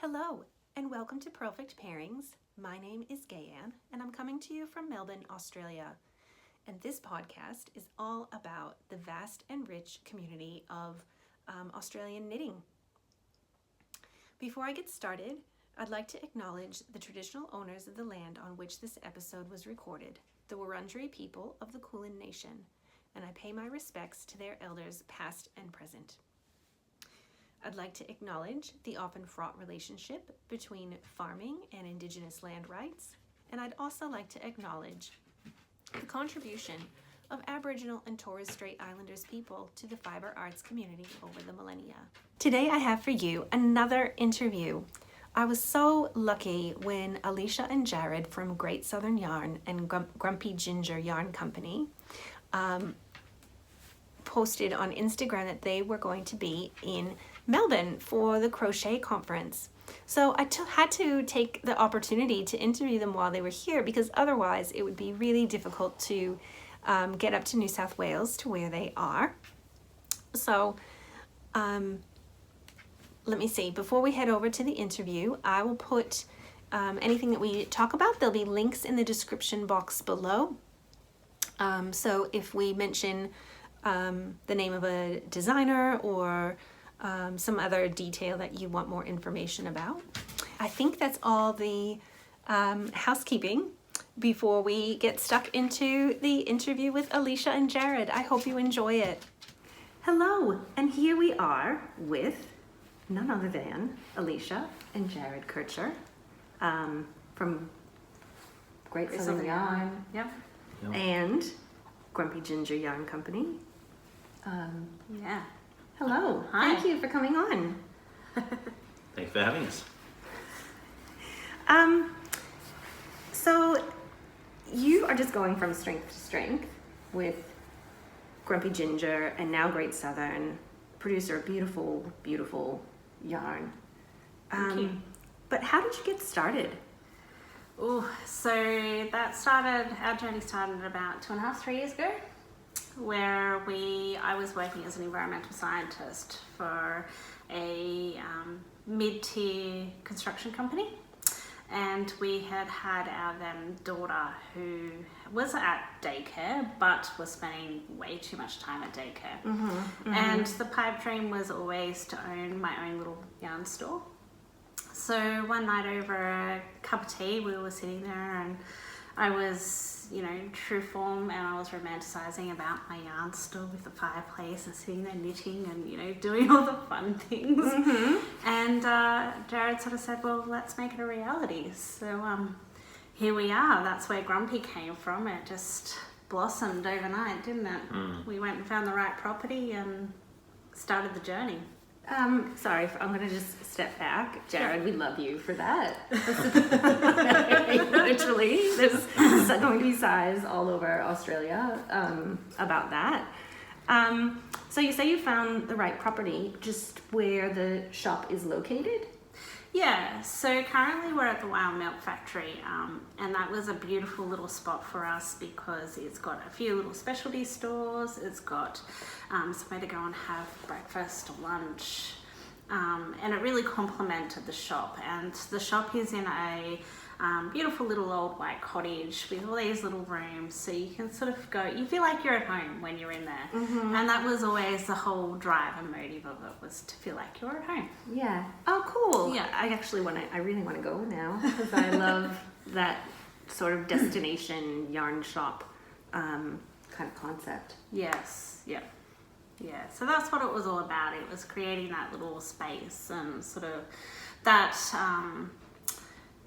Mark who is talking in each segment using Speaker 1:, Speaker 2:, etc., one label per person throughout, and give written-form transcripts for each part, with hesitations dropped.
Speaker 1: Hello, and welcome to Purlfect Pairings. My name is Gayanne, and I'm coming to you from Melbourne, Australia. And this podcast is all about the vast and rich community of Australian knitting. Before I get started, I'd like to acknowledge the traditional owners of the land on which this episode was recorded, the Wurundjeri people of the Kulin Nation, and I pay my respects to their elders past and present. I'd like to acknowledge the often fraught relationship between farming and Indigenous land rights, and I'd also like to acknowledge the contribution of Aboriginal and Torres Strait Islanders people to the Fibre arts community over the millennia. Today I have for you another interview. I was so lucky when Alaeshia and Jarrad from Great Southern Yarn and Grumpy Ginger Yarn Company posted on Instagram that they were going to be in Melbourne for the crochet conference. So I had to take the opportunity to interview them while they were here, because otherwise it would be really difficult to get up to New South Wales to where they are. So let me see, before we head over to the interview, I will put anything that we talk about. There'll be links in the description box below. So if we mention the name of a designer or some other detail that you want more information about. I think that's all the housekeeping before we get stuck into the interview with Alaeshia and Jarrad. I hope you enjoy it. Hello, and here we are with none other than Alaeshia and Jarrad Kircher from Great Southern Yarn.
Speaker 2: Yep.
Speaker 1: And Grumpy Ginger Yarn Company.
Speaker 2: Yeah.
Speaker 1: Hello.
Speaker 2: Hi.
Speaker 1: Thank you for coming on.
Speaker 3: Thanks for having us.
Speaker 1: So you are just going from strength to strength with Grumpy Ginger and now Great Southern, producer of beautiful, beautiful yarn.
Speaker 2: Thank you.
Speaker 1: But how did you get started?
Speaker 2: Oh, so our journey started about 2.5, 3 years ago, where I was working as an environmental scientist for a mid-tier construction company, and we had our then daughter who was at daycare but was spending way too much time at daycare. And the pipe dream was always to own my own little yarn store. So one night over a cup of tea, we were sitting there and I was, true form, and I was romanticizing about my yarn store with the fireplace and sitting there knitting and, doing all the fun things. And Jarrad sort of said, well, let's make it a reality. So here we are. That's where Grumpy came from. It just blossomed overnight, didn't it? We went and found the right property and started the journey.
Speaker 1: Sorry, I'm going to just step back. Jarrad, we love you for that. Literally, there's going to be signs all over Australia about that. So you say you found the right property, just where the shop is located?
Speaker 2: Yeah, so currently we're at the Wow Milk Factory, and that was a beautiful little spot for us because it's got a few little specialty stores, it's got somewhere to go and have breakfast or lunch, and it really complemented the shop. And the shop is in a beautiful little old white cottage with all these little rooms, so you can sort of go, you feel like you're at home when you're in there. And that was always the whole drive and motive of it, was to feel like you're at home.
Speaker 1: Yeah. Oh, cool.
Speaker 2: Yeah.
Speaker 1: I really want to go now, because I love that sort of destination yarn shop kind of concept.
Speaker 2: Yes, yeah. Yeah, so that's what it was all about. It was creating that little space and sort of that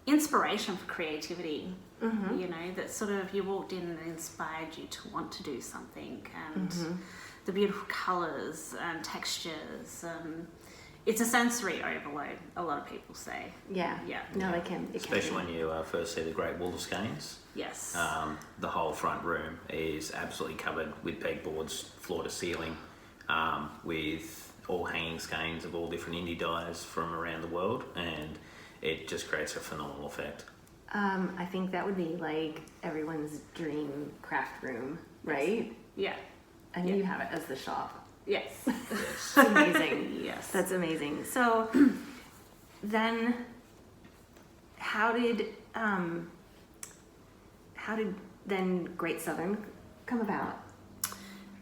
Speaker 2: inspiration for creativity, that sort of you walked in and inspired you to want to do something, and the beautiful colours and textures. It's a sensory overload, a lot of people say.
Speaker 1: Yeah. No, they can.
Speaker 3: Especially when you first see the great wall of skeins.
Speaker 2: Yes.
Speaker 3: The whole front room is absolutely covered with pegboards, floor to ceiling, with all hanging skeins of all different indie dyers from around the world, and it just creates a phenomenal effect.
Speaker 1: I think that would be like everyone's dream craft room, right?
Speaker 2: Yeah.
Speaker 1: And you have it as the shop.
Speaker 2: Yes.
Speaker 1: That's amazing.
Speaker 2: Yes.
Speaker 1: That's amazing. So then how did then Great Southern come about?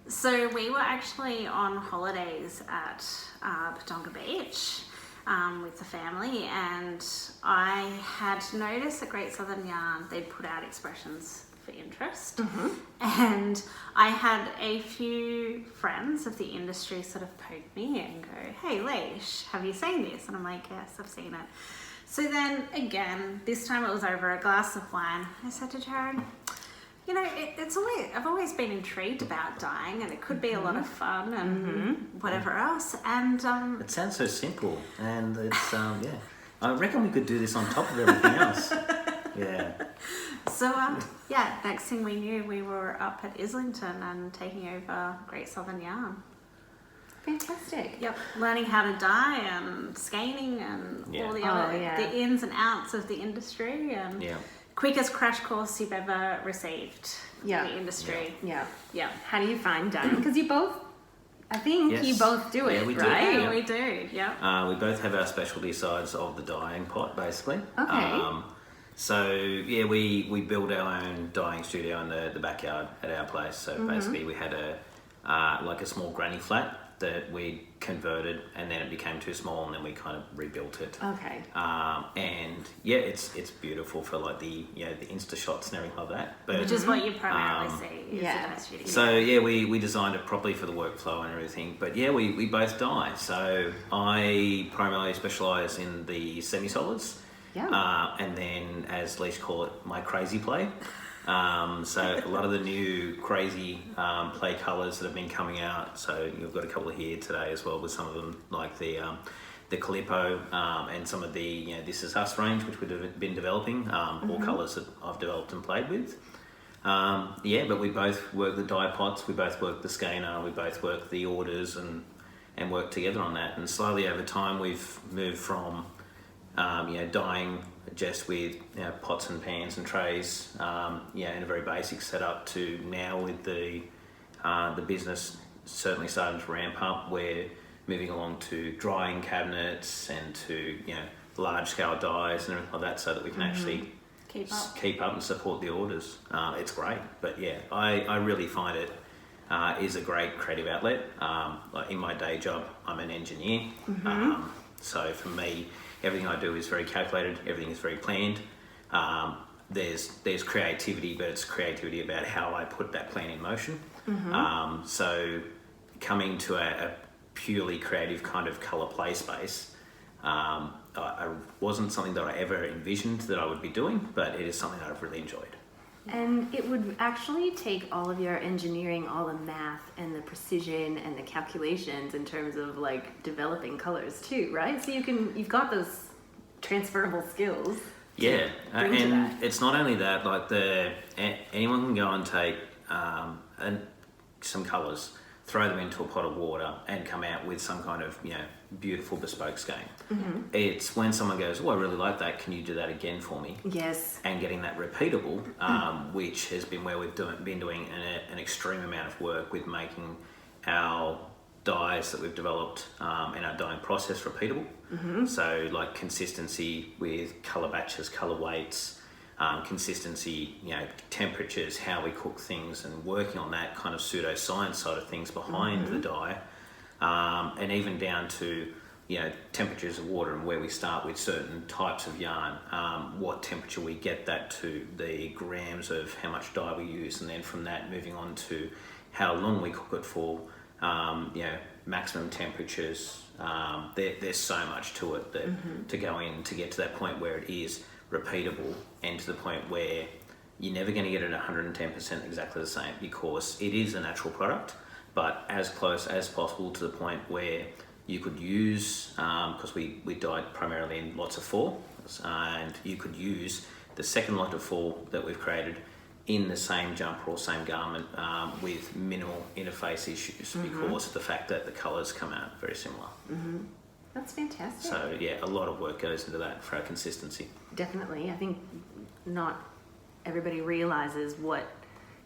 Speaker 2: So we were actually on holidays at Patonga Beach with the family, and I had noticed at Great Southern Yarn they'd put out expressions for interest, and I had a few friends of the industry sort of poke me and go, "Hey Leish, have you seen this?" And I'm like, "Yes, I've seen it." So then again, this time it was over a glass of wine. I said to Jarrad, "You know, I've always been intrigued about dyeing, and it could be a lot of fun and whatever else." And
Speaker 3: It sounds so simple, and it's yeah. I reckon we could do this on top of everything else. Yeah.
Speaker 2: so yeah, next thing we knew, we were up at Islington and taking over Great Southern Yarn.
Speaker 1: Fantastic.
Speaker 2: Yep, learning how to dye and scanning and all the other the ins and outs of the industry, and quickest crash course you've ever received in the industry.
Speaker 1: Yeah. How do you find dyeing? Because you both, I think you both do it,
Speaker 3: we do.
Speaker 1: right?
Speaker 2: Yeah, we do. Yeah.
Speaker 3: We both have our specialty sides of the dyeing pot, basically.
Speaker 1: Okay.
Speaker 3: So yeah, we build our own dyeing studio in the backyard at our place. So basically, we had a small granny flat that we converted, and then it became too small, and then we kind of rebuilt it.
Speaker 1: Okay.
Speaker 3: And yeah, it's beautiful for like the Insta shots and everything like that. But
Speaker 2: Which is what you primarily see. Is the dye studio.
Speaker 3: so yeah, we designed it properly for the workflow and everything. But yeah, we both dye. So I primarily specialise in the semi-solids.
Speaker 1: Yeah.
Speaker 3: And then, as Leish call it, my crazy play. So a lot of the new crazy play colours that have been coming out. So you've got a couple here today as well, with some of them like the Calippo and some of the This Is Us range, which we've been developing. All colours that I've developed and played with. But we both work the dye pots, we both work the skeiner, we both work the orders and work together on that. And slowly over time we've moved from dyeing just with pots and pans and trays, in a very basic setup, to now with the business certainly starting to ramp up. We're moving along to drying cabinets and to large scale dyes and everything like that, so that we can actually keep up and support the orders. It's great, but yeah, I really find it is a great creative outlet. Like in my day job, I'm an engineer, so for me, everything I do is very calculated. Everything is very planned. There's creativity, but it's creativity about how I put that plan in motion. So coming to a purely creative kind of colour play space, I wasn't something that I ever envisioned that I would be doing, but it is something that I've really enjoyed.
Speaker 1: And it would actually take all of your engineering, all the math and the precision and the calculations in terms of like developing colors too, right? So you've got those transferable skills.
Speaker 3: Yeah,
Speaker 1: bring to
Speaker 3: and
Speaker 1: that.
Speaker 3: it's not only that. Like anyone can go and take some colours, throw them into a pot of water, and come out with some kind of beautiful bespoke skein. It's when someone goes, "Oh, I really like that. Can you do that again for me?"
Speaker 1: Yes.
Speaker 3: And getting that repeatable, which has been where we've been doing an extreme amount of work with making our dyes that we've developed and our dyeing process repeatable. So like consistency with colour batches, colour weights, consistency, temperatures, how we cook things, and working on that kind of pseudoscience side of things behind the dye, and even down to temperatures of water and where we start with certain types of yarn, what temperature we get that to, the grams of how much dye we use, and then from that moving on to how long we cook it for, maximum temperatures. There's so much to it that to go in to get to that point where it is repeatable, and to the point where you're never going to get it 110% exactly the same, because it is a natural product, but as close as possible to the point where you could use, because we dyed primarily in lots of 4, and you could use the second lot of 4 that we've created in the same jumper or same garment with minimal interface issues, because of the fact that the colours come out very similar.
Speaker 1: That's fantastic.
Speaker 3: So yeah, a lot of work goes into that for our consistency.
Speaker 1: Definitely. I think not everybody realizes what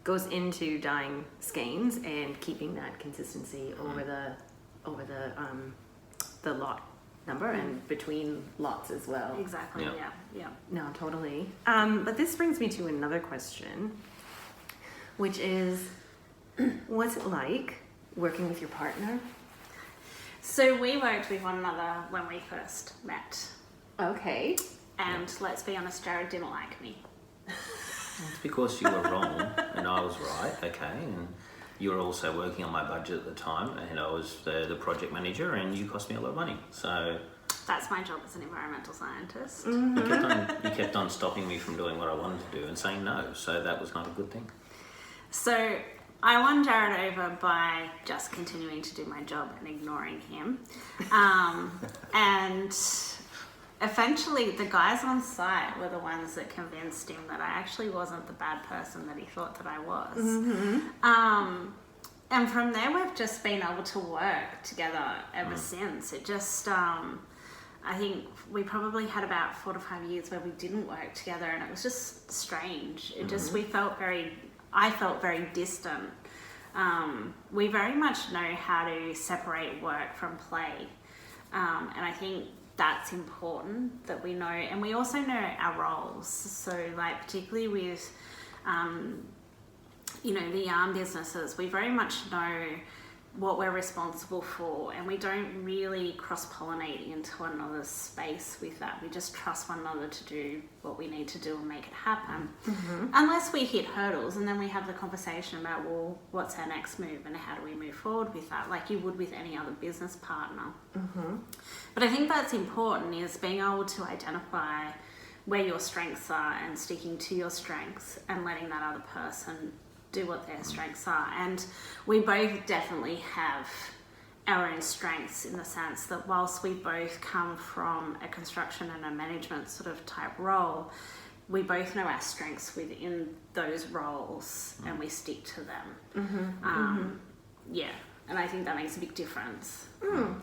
Speaker 1: goes into dyeing skeins and keeping that consistency over the lot. number and between lots as well.
Speaker 2: Exactly.
Speaker 3: Yeah.
Speaker 2: Yeah.
Speaker 1: No, totally. But this brings me to another question, which is, what's it like working with your partner?
Speaker 2: So we worked with one another when we first met,
Speaker 1: Okay.
Speaker 2: and let's be honest, Jarrad didn't like me.
Speaker 3: It's because you were wrong and I was right, okay, and you were also working on my budget at the time, and I was the project manager, and you cost me a lot of money. So
Speaker 2: That's my job as an environmental scientist.
Speaker 3: you kept on stopping me from doing what I wanted to do and saying no. So that was not a good thing.
Speaker 2: So I won Jarrad over by just continuing to do my job and ignoring him. And eventually the guys on site were the ones that convinced him that I actually wasn't the bad person that he thought that I was. And from there we've just been able to work together ever since. It just, I think we probably had about 4 to 5 years where we didn't work together, and it was just strange. It just, I felt very distant. We very much know how to separate work from play. And I think that's important that we know, and we also know our roles. So like particularly with, the yarn businesses, we very much know what we're responsible for, and we don't really cross-pollinate into another's space with that. We just trust one another to do what we need to do and make it happen. Unless we hit hurdles, and then we have the conversation about, well, what's our next move and how do we move forward with that, like you would with any other business partner. But I think that's important, is being able to identify where your strengths are and sticking to your strengths and letting that other person do what their strengths are. And we both definitely have our own strengths, in the sense that whilst we both come from a construction and a management sort of type role, we both know our strengths within those roles and we stick to them. Yeah, and I think that makes a big difference.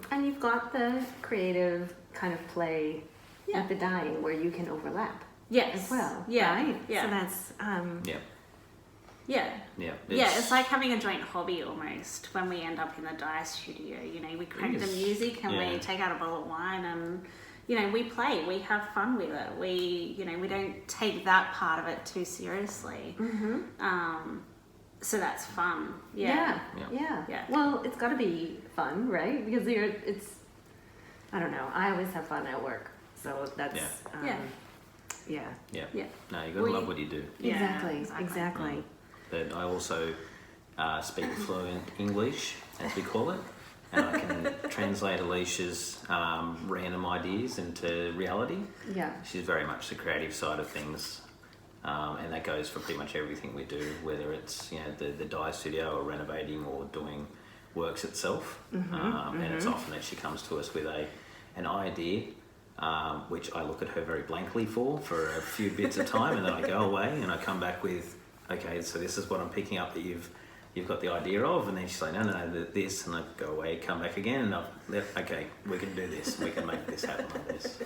Speaker 1: And you've got the creative kind of play with the dyeing where you can overlap as well, right?
Speaker 2: Yeah.
Speaker 1: So that's
Speaker 2: It's like having a joint hobby almost when we end up in the dye studio. We crank the music and we take out a bottle of wine and, we play, we have fun with it. We don't take that part of it too seriously. So that's fun. Yeah.
Speaker 1: Well, it's got to be fun, right? Because I don't know, I always have fun at work. So that's,
Speaker 3: No, you got to love what you do.
Speaker 1: Exactly.
Speaker 3: But I also speak fluent English, as we call it, and I can translate Aleashia's random ideas into reality.
Speaker 1: Yeah.
Speaker 3: She's very much the creative side of things, and that goes for pretty much everything we do, whether it's the dye studio or renovating or doing works itself. And it's often that she comes to us with an idea, which I look at her very blankly for a few bits of time, and then I go away and I come back with, okay, so this is what I'm picking up that you've got the idea of, and then she's like, no, this, and I go away, come back again, and okay, we can do this, we can make this happen like this. So.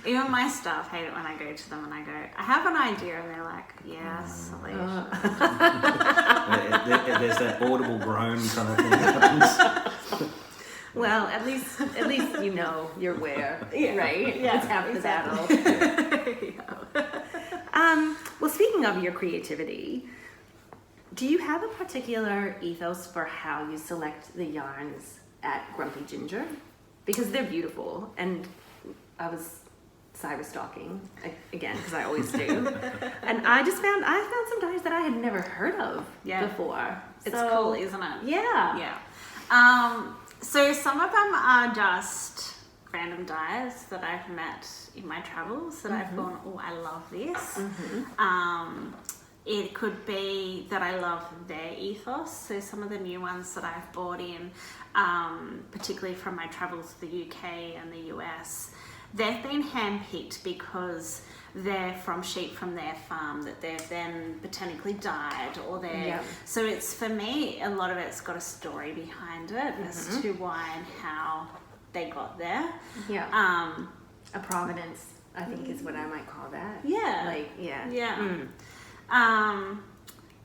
Speaker 2: Even my staff hate it when I go to them and I go, I have an idea, and they're like, yes, Aleashia.
Speaker 3: There's that audible groan kind of thing that happens.
Speaker 1: Well, at least you're where, right?
Speaker 2: Yeah,
Speaker 1: it's half the battle. Well, speaking of your creativity, do you have a particular ethos for how you select the yarns at Grumpy Ginger? Because they're beautiful, and I was cyber stalking again, because I always do, and I found some dyes that I had never heard of before.
Speaker 2: It's cool, isn't it?
Speaker 1: Yeah.
Speaker 2: So some of them are just random dyers that I've met in my travels that I've gone, oh, I love this. It could be that I love their ethos. So some of the new ones that I've bought in, particularly from my travels to the UK and the US, they've been handpicked because they're from sheep from their farm that they've then botanically dyed, or so it's, for me, a lot of it's got a story behind it as to why and how they got there.
Speaker 1: A provenance, I think, is what I might call that.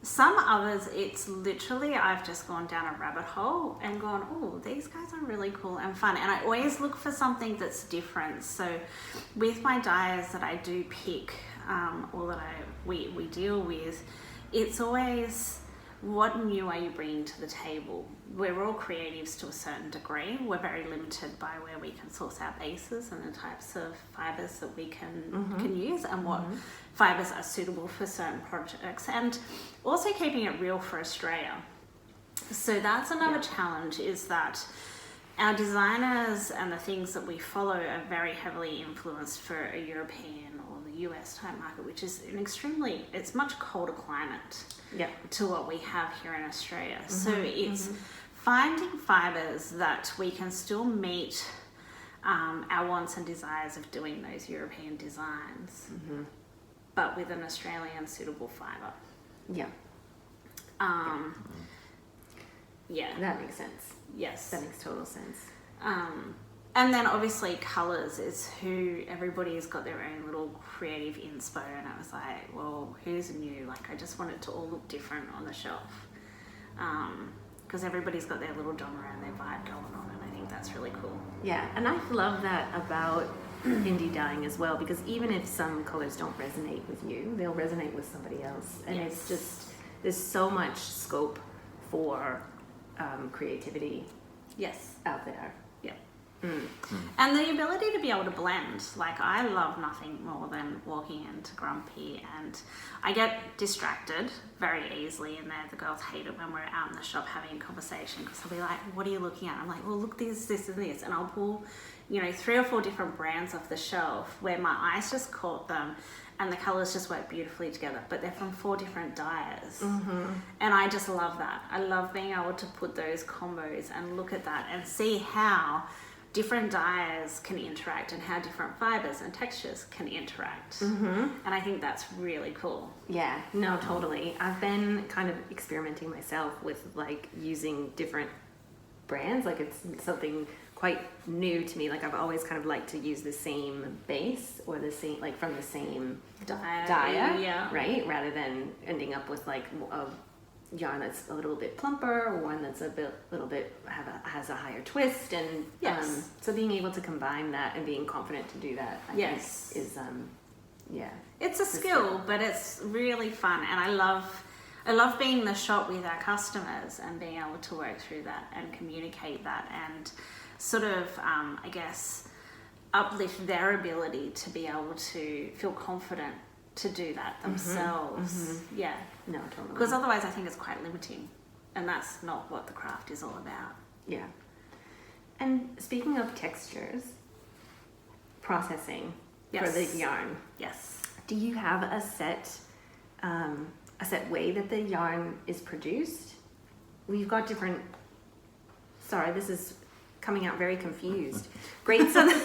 Speaker 2: Some others, it's literally, I've just gone down a rabbit hole and gone, oh, these guys are really cool and fun. And I always look for something that's different. So with my dyers that I do pick, or that we deal with, it's always, what new are you bringing to the table? We're all creatives to a certain degree. We're very limited by where we can source our bases and the types of fibres that we can use, and what fibres are suitable for certain projects, and also keeping it real for Australia. So that's another challenge, is that our designers and the things that we follow are very heavily influenced for a European or the US type market, which is it's much colder climate to what we have here in Australia. So it's finding fibres that we can still meet our wants and desires of doing those European designs, but with an Australian suitable fibre.
Speaker 1: That makes sense.
Speaker 2: Yes.
Speaker 1: That makes total sense.
Speaker 2: And then obviously colours is who everybody's got their own little creative inspo, and I was like, well, who's new? Like, I just want it to all look different on the shelf, because everybody's got their little genre and their vibe going on, and I think that's really cool.
Speaker 1: Yeah, and I love that about indie dyeing as well, because even if some colors don't resonate with you, they'll resonate with somebody else, and it's just, there's so much scope for creativity out there.
Speaker 2: And the ability to be able to blend. Like, I love nothing more than walking into Grumpy, and I get distracted very easily in there. The girls hate it when we're out in the shop having a conversation, because they'll be like, what are you looking at? I'm like, well, look, this, and this. And I'll pull, 3 or 4 different brands off the shelf where my eyes just caught them, and the colours just work beautifully together, but they're from 4 different dyers. And I just love that. I love being able to put those combos and look at that and see how different dyers can interact, and how different fibres and textures can interact. And I think that's really cool.
Speaker 1: Yeah, no, totally. I've been kind of experimenting myself with like using different brands. Like, it's something quite new to me. Like, I've always kind of liked to use the same base, or the same, like, from the same dyer, right? Rather than ending up with like a yarn that's a little bit plumper, or one that's little bit has a higher twist, and so being able to combine that and being confident to do that, I think is
Speaker 2: it's a skill, but it's really fun, and I love being in the shop with our customers and being able to work through that and communicate that, and sort of I guess uplift their ability to be able to feel confident to do that themselves.
Speaker 1: No, totally.
Speaker 2: Because otherwise I think it's quite limiting, and that's not what the craft is all about.
Speaker 1: Yeah. And speaking of textures, processing for the yarn.
Speaker 2: Yes.
Speaker 1: Do you have a set way that the yarn is produced? We've got different. Sorry, this is coming out very confused. Great Southern.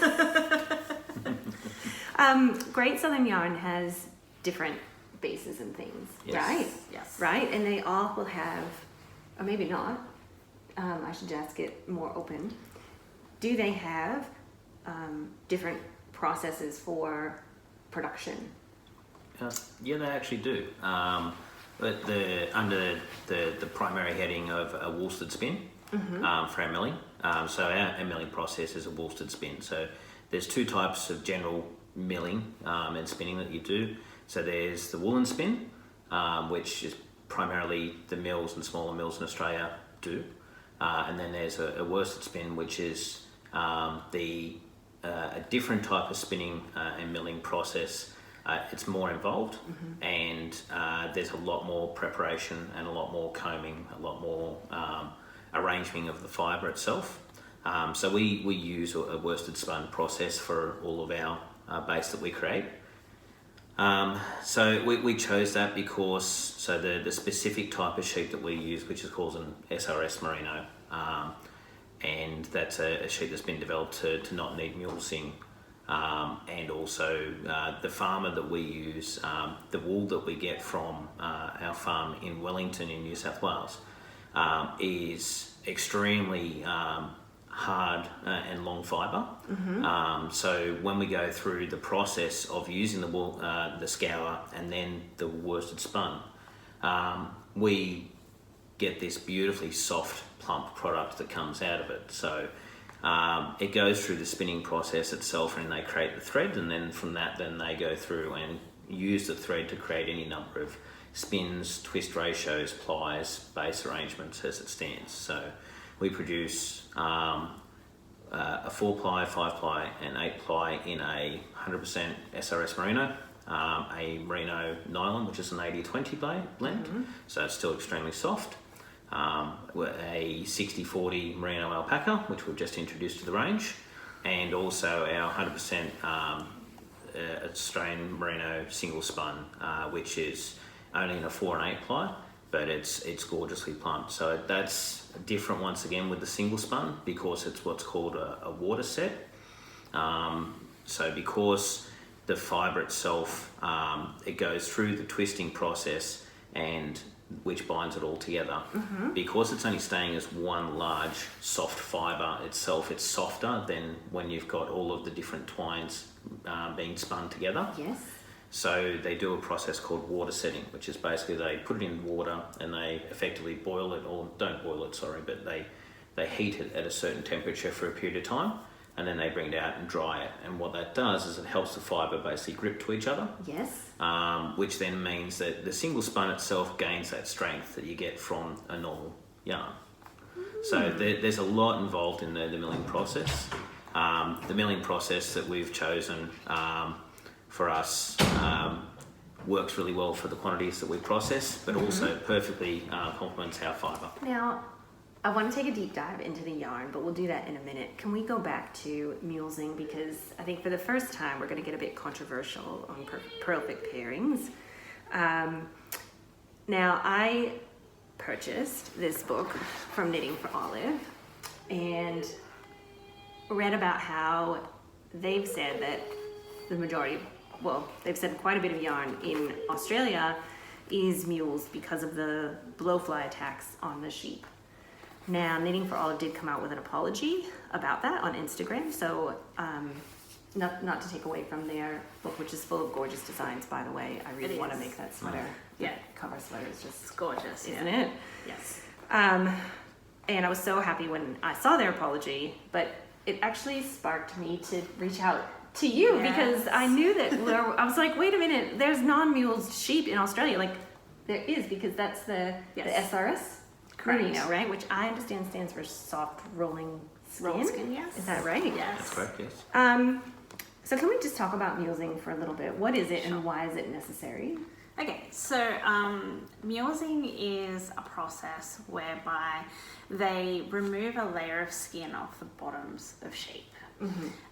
Speaker 1: Great Southern Yarn has different bases and things, right?
Speaker 2: Yes.
Speaker 1: Right, and they all will have, or maybe not. I should ask it more open. Do they have different processes for production?
Speaker 3: Yeah, they actually do. But under the primary heading of a worsted spin for our milling. So our milling process is a worsted spin. So there's 2 types of general milling and spinning that you do. So there's the woolen spin, which is primarily the mills and smaller mills in Australia do. And then there's a worsted spin, which is a different type of spinning and milling process. It's more involved, and there's a lot more preparation and a lot more combing, a lot more arranging of the fibre itself. So we use a worsted spun process for all of our base that we create. So we chose that because the specific type of sheep that we use, which is called an SRS Marino, and that's a sheep that's been developed to not need mulesing. And also the farmer that we use, the wool that we get from our farm in Wellington in New South Wales is extremely hard and long fibre. So when we go through the process of using the wool, the scour, and then the worsted spun, we get this beautifully soft, plump product that comes out of it. So it goes through the spinning process itself, and they create the thread, and then from that, then they go through and use the thread to create any number of spins, twist ratios, plies, base arrangements as it stands. So we produce a 4-ply, 5-ply and 8-ply in a 100% SRS Merino, a Merino nylon, which is an 80-20 blend, so it's still extremely soft. A 60-40 Merino alpaca, which we've just introduced to the range, and also our 100% Australian Merino single spun, which is only in a 4 and 8-ply, but it's gorgeously plump. So that's different once again with the single spun, because it's what's called a water set. So because the fibre itself, it goes through the twisting process, and which binds it all together. Because it's only staying as one large soft fibre itself, it's softer than when you've got all of the different twines being spun together.
Speaker 1: Yes.
Speaker 3: So they do a process called water setting, which is basically they put it in water and they effectively boil it, or don't boil it, sorry, but they heat it at a certain temperature for a period of time, and then they bring it out and dry it. And what that does is it helps the fibre basically grip to each other.
Speaker 1: Yes.
Speaker 3: Which then means that the single spun itself gains that strength that you get from a normal yarn. So there's a lot involved in the milling process. The milling process that we've chosen for us works really well for the quantities that we process, but also perfectly complements our fibre.
Speaker 1: Now, I want to take a deep dive into the yarn, but we'll do that in a minute. Can we go back to mulesing, because I think for the first time we're going to get a bit controversial on Purlfect pairings. Now, I purchased this book from Knitting for Olive and read about how they've said that the majority, well, they've said quite a bit of yarn in Australia is mules because of the blowfly attacks on the sheep. Now, Knitting for Olive did come out with an apology about that on Instagram, so not to take away from their book, which is full of gorgeous designs, by the way. I really want to make that sweater.
Speaker 2: Yeah.
Speaker 1: Cover sweater is just
Speaker 2: Gorgeous,
Speaker 1: isn't it?
Speaker 2: Yes.
Speaker 1: And I was so happy when I saw their apology, but it actually sparked me to reach out to you because I knew that I was like, wait a minute, there's non-muled sheep in Australia. Like, there is, because that's the SRS Marino, right? Which I understand stands for soft rolling skin.
Speaker 2: Roll skin, yes.
Speaker 1: Is that right?
Speaker 2: Yes.
Speaker 3: That's correct, yes.
Speaker 1: So can we just talk about mulesing for a little bit? What is it and why is it necessary?
Speaker 2: Okay, so mulesing is a process whereby they remove a layer of skin off the bottoms of sheep.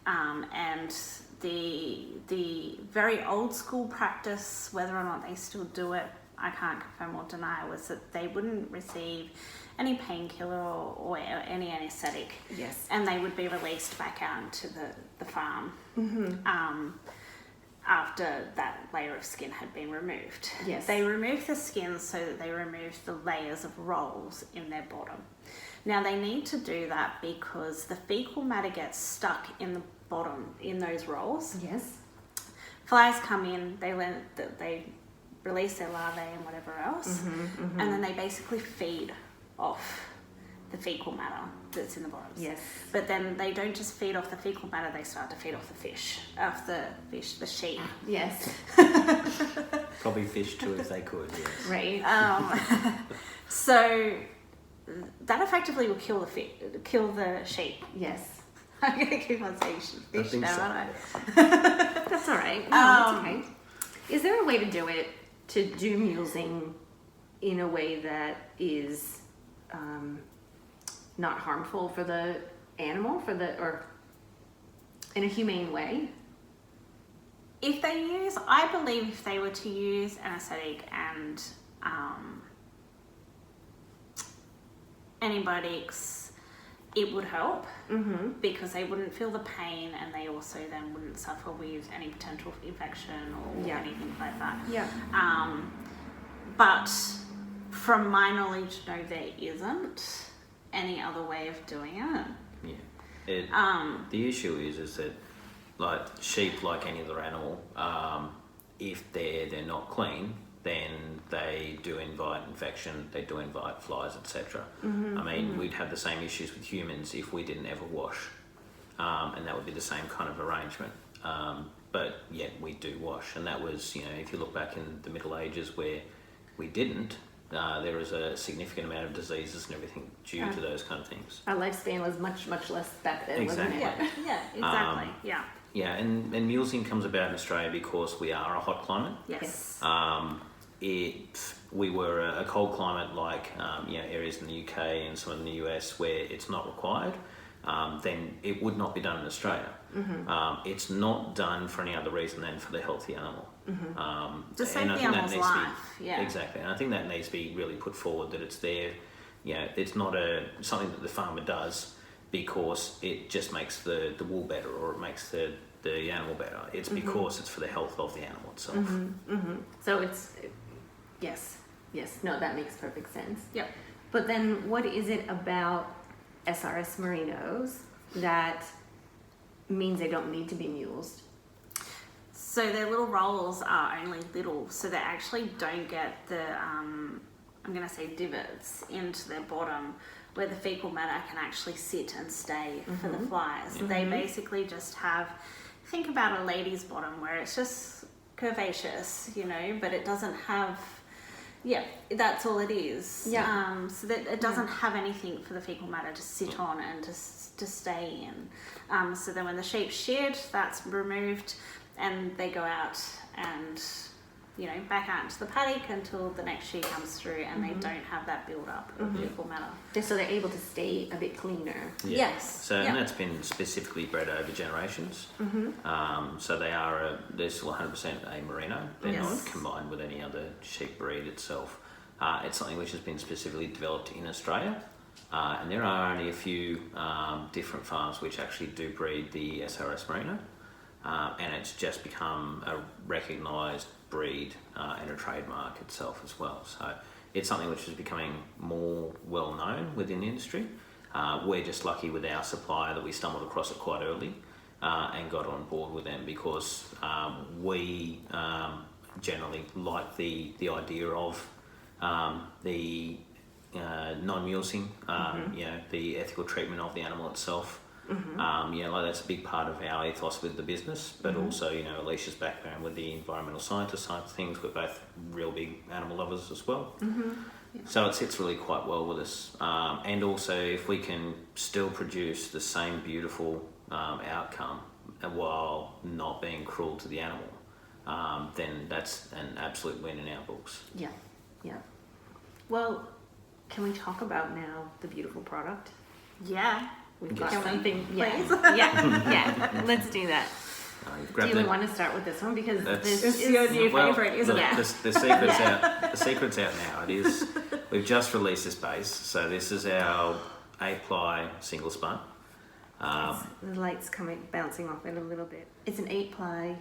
Speaker 2: And the very old school practice, whether or not they still do it, I can't confirm or deny, was that they wouldn't receive any painkiller or any anesthetic.
Speaker 1: Yes.
Speaker 2: And they would be released back out into the farm after that layer of skin had been removed.
Speaker 1: Yes.
Speaker 2: They removed the skin so that they removed the layers of rolls in their bottom. Now they need to do that because the fecal matter gets stuck in the bottom in those rolls.
Speaker 1: Yes.
Speaker 2: Flies come in, they release their larvae and whatever else, and then they basically feed off the fecal matter that's in the bottoms.
Speaker 1: Yes.
Speaker 2: But then they don't just feed off the fecal matter, they start to feed off the sheep.
Speaker 1: Yes.
Speaker 3: Probably fish too if they could, yes.
Speaker 1: Right.
Speaker 2: So that effectively will kill the sheep.
Speaker 1: Yes.
Speaker 2: I'm going to keep on saying fish now,
Speaker 3: so.
Speaker 2: aren't I?
Speaker 1: That's all right. No, that's okay. Is there a way to do it, to do mulesing in a way that is not harmful for the animal, or in a humane way?
Speaker 2: I believe if they were to use anesthetic and antibiotics, it would help because they wouldn't feel the pain, and they also then wouldn't suffer with any potential infection or anything like that.
Speaker 1: Yeah.
Speaker 2: But from my knowledge, no, there isn't any other way of doing it.
Speaker 3: Yeah. The issue is that, like sheep, like any other animal, if they're not clean, then they do invite infection, they do invite flies, etc. I mean, we'd have the same issues with humans if we didn't ever wash, and that would be the same kind of arrangement. But yet we do wash, and that was, you know, if you look back in the Middle Ages where we didn't, there was a significant amount of diseases and everything due to those kind of things.
Speaker 1: Our lifespan was much less back then,
Speaker 3: Exactly.
Speaker 1: wasn't it?
Speaker 2: Yeah, exactly. Yeah.
Speaker 3: Yeah, and mulesing comes about in Australia because we are a hot climate.
Speaker 2: Yes.
Speaker 3: We were a cold climate like you know, areas in the UK and some in the US where it's not required, then it would not be done in Australia. It's not done for any other reason than for the healthy animal.
Speaker 2: To save
Speaker 3: and I
Speaker 2: the
Speaker 3: think that
Speaker 2: animal's
Speaker 3: needs to be-
Speaker 2: life. Yeah.
Speaker 3: Exactly, and I think that needs to be really put forward, that it's there. You know, it's not something that the farmer does because it just makes the wool better or it makes the animal better. It's because it's for the health of the animal itself.
Speaker 1: So it's, yes, no, that makes perfect sense.
Speaker 2: Yep.
Speaker 1: But then what is it about SRS Merinos that means they don't need to be mulesed?
Speaker 2: So their little rolls are only little, so they actually don't get the, I'm going to say divots into their bottom where the fecal matter can actually sit and stay for the flies. They basically just have, think about a lady's bottom where it's just curvaceous, you know, but it doesn't have, that's all it is.
Speaker 1: Yeah.
Speaker 2: So that it doesn't have anything for the fecal matter to sit on and to stay in. So then when the sheep shed, that's removed and they go out and, you know, back out into the paddock until the next sheep comes through and they don't have that build up of fecal matter.
Speaker 1: So they're able to stay a bit cleaner.
Speaker 3: Yeah.
Speaker 2: Yes.
Speaker 3: So
Speaker 2: Yep.
Speaker 3: and that's been specifically bred over generations. So they're still 100% a merino. They're
Speaker 2: Yes.
Speaker 3: not combined with any other sheep breed itself. It's something which has been specifically developed in Australia, and there are only a few different farms which actually do breed the SRS Merino, and it's just become a recognised breed and a trademark itself as well. So it's something which is becoming more well known within the industry. We're just lucky with our supplier that we stumbled across it quite early and got on board with them because we generally like the idea of the non-mulesing, you know, the ethical treatment of the animal itself. You know, like that's a big part of our ethos with the business, but also, you know, Aleashia's background with the environmental scientist side of things. We're both real big animal lovers as well. So it sits really quite well with us. And also, if we can still produce the same beautiful outcome while not being cruel to the animal, then that's an absolute win in our books.
Speaker 1: Yeah. Well, can we talk about now the beautiful product?
Speaker 2: Yeah.
Speaker 1: We've
Speaker 3: Yes.
Speaker 1: got something.
Speaker 2: Please.
Speaker 1: Yeah. Let's do that.
Speaker 3: You've
Speaker 1: Do
Speaker 3: grabbed
Speaker 1: you
Speaker 3: the-
Speaker 1: want to start with this one because
Speaker 3: That's-
Speaker 1: this
Speaker 2: It's
Speaker 1: is
Speaker 2: your new
Speaker 3: Well,
Speaker 2: favourite, isn't
Speaker 3: look,
Speaker 2: it?
Speaker 3: the secret's out. The secret's out now. It is. We've just released this base, so this is our 8-ply single spun.
Speaker 1: the lights bouncing off it a little bit. It's an 8-ply